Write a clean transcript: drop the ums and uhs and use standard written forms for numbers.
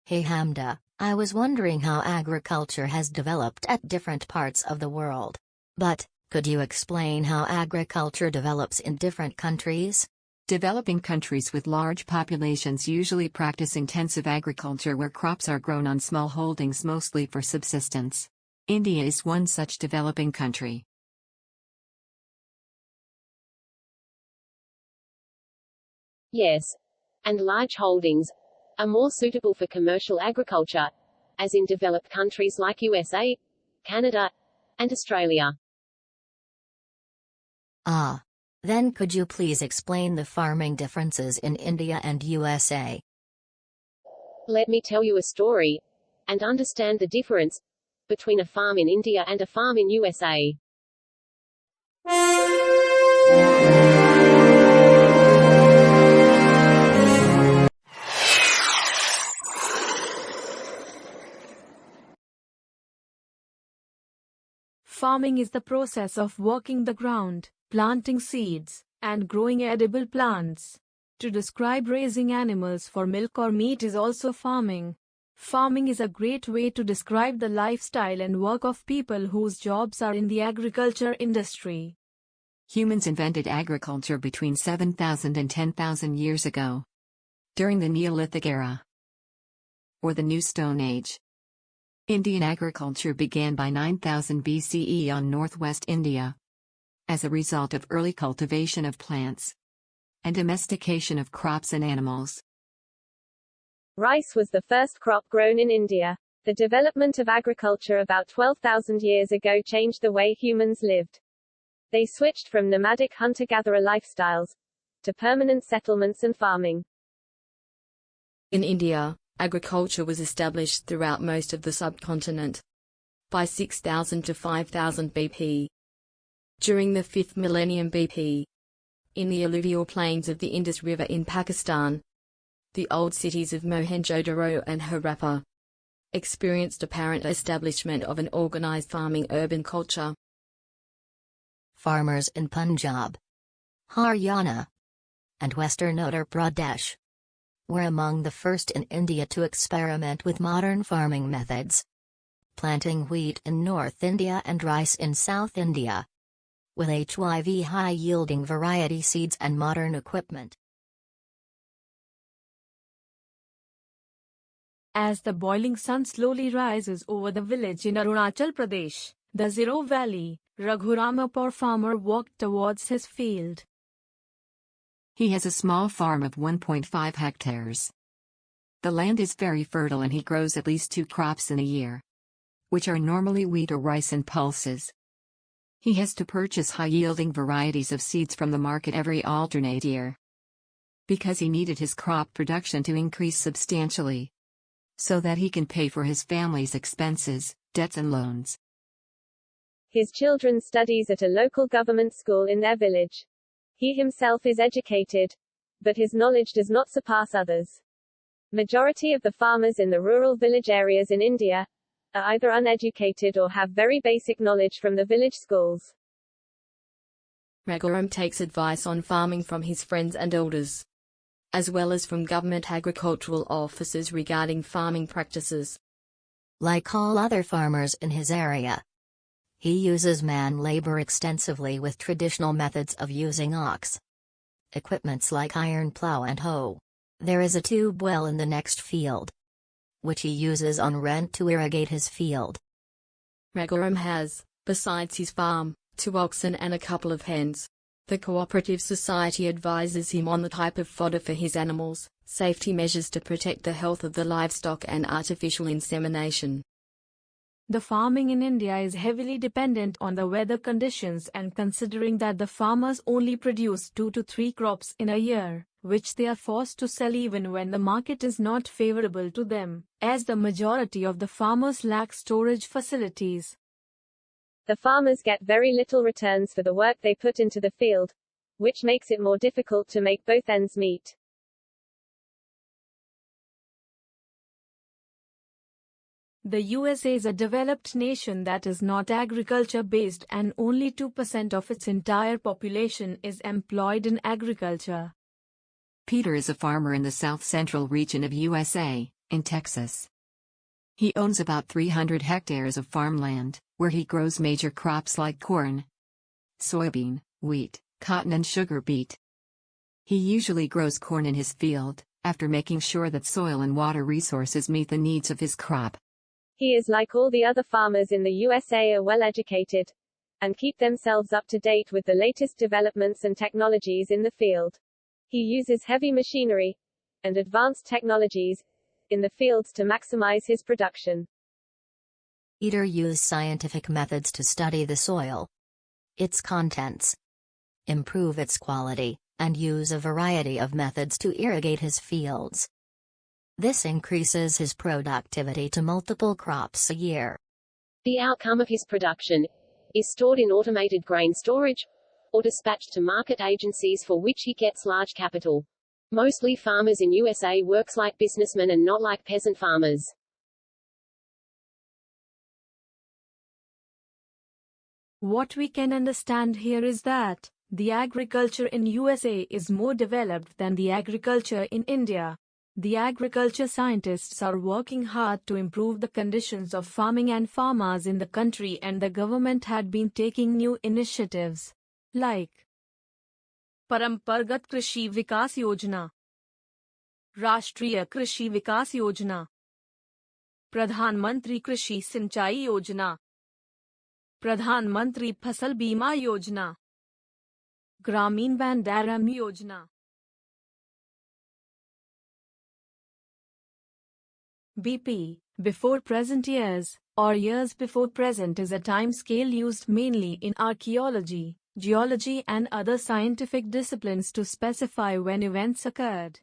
Hey Hamda, I was wondering how agriculture has developed at different parts of the world. But, could you explain how agriculture develops in different countries? Developing countries with large populations usually practice intensive agriculture where crops are grown on small holdings mostly for subsistence. India is one such developing country. Yes. And large holdings are more suitable for commercial agriculture, as in developed countries like USA, Canada, and Australia. Ah. Then could you please explain the farming differences in India and USA? Let me tell you a story, and understand the difference between a farm in India and a farm in USA. Farming is the process of working the ground, planting seeds, and growing edible plants. To describe raising animals for milk or meat is also farming. Farming is a great way to describe the lifestyle and work of people whose jobs are in the agriculture industry. Humans invented agriculture between 7,000 and 10,000 years ago, during the Neolithic era, or the New Stone Age. Indian agriculture began by 9000 BCE on northwest India, as a result of early cultivation of plants and domestication of crops and animals. Rice was the first crop grown in India. The development of agriculture about 12,000 years ago changed the way humans lived. They switched from nomadic hunter-gatherer lifestyles to permanent settlements and farming. In India, agriculture was established throughout most of the subcontinent by 6000 to 5000 BP. During the 5th millennium BP, in the alluvial plains of the Indus River in Pakistan, the old cities of Mohenjo-daro and Harappa experienced apparent establishment of an organized farming urban culture. Farmers in Punjab, Haryana, and western Uttar Pradesh were among the first in India to experiment with modern farming methods, planting wheat in North India and rice in South India, with HYV high-yielding variety seeds and modern equipment. As the boiling sun slowly rises over the village in Arunachal Pradesh, the Zero Valley, Raghuram, a poor farmer, walked towards his field. He has a small farm of 1.5 hectares. The land is very fertile and he grows at least 2 crops in a year, which are normally wheat or rice and pulses. He has to purchase high-yielding varieties of seeds from the market every alternate year, because he needed his crop production to increase substantially, so that he can pay for his family's expenses, debts and loans. His children studies at a local government school in their village. He himself is educated, but his knowledge does not surpass others. Majority of the farmers in the rural village areas in India are either uneducated or have very basic knowledge from the village schools. Raghuram takes advice on farming from his friends and elders, as well as from government agricultural officers regarding farming practices. Like all other farmers in his area, he uses man labor extensively with traditional methods of using ox. Equipments like iron plow and hoe. There is a tube well in the next field, which he uses on rent to irrigate his field. Raghuram has, besides his farm, 2 oxen and a couple of hens. The cooperative society advises him on the type of fodder for his animals, safety measures to protect the health of the livestock and artificial insemination. The farming in India is heavily dependent on the weather conditions, and considering that the farmers only produce 2 to 3 crops in a year, which they are forced to sell even when the market is not favorable to them, as the majority of the farmers lack storage facilities. The farmers get very little returns for the work they put into the field, which makes it more difficult to make both ends meet. The USA is a developed nation that is not agriculture-based, and only 2% of its entire population is employed in agriculture. Peter is a farmer in the south-central region of USA, in Texas. He owns about 300 hectares of farmland, where he grows major crops like corn, soybean, wheat, cotton and sugar beet. He usually grows corn in his field, after making sure that soil and water resources meet the needs of his crop. He is like all the other farmers in the USA, are well educated and keep themselves up to date with the latest developments and technologies in the field. He uses heavy machinery and advanced technologies in the fields to maximize his production. Peter used scientific methods to study the soil, its contents, improve its quality, and use a variety of methods to irrigate his fields. This increases his productivity to multiple crops a year. The outcome of his production is stored in automated grain storage or dispatched to market agencies for which he gets large capital. Mostly farmers in USA works like businessmen and not like peasant farmers. What we can understand here is that the agriculture in USA is more developed than the agriculture in India. The agriculture scientists are working hard to improve the conditions of farming and farmers in the country, and the government had been taking new initiatives like परंपरागत कृषि विकास योजना, राष्ट्रीय कृषि विकास योजना, प्रधानमंत्री कृषि सिंचाई योजना, प्रधानमंत्री फसल बीमा योजना, ग्रामीण भंडारण योजना. BP, before present years, or years before present, is a time scale used mainly in archaeology, geology and other scientific disciplines to specify when events occurred.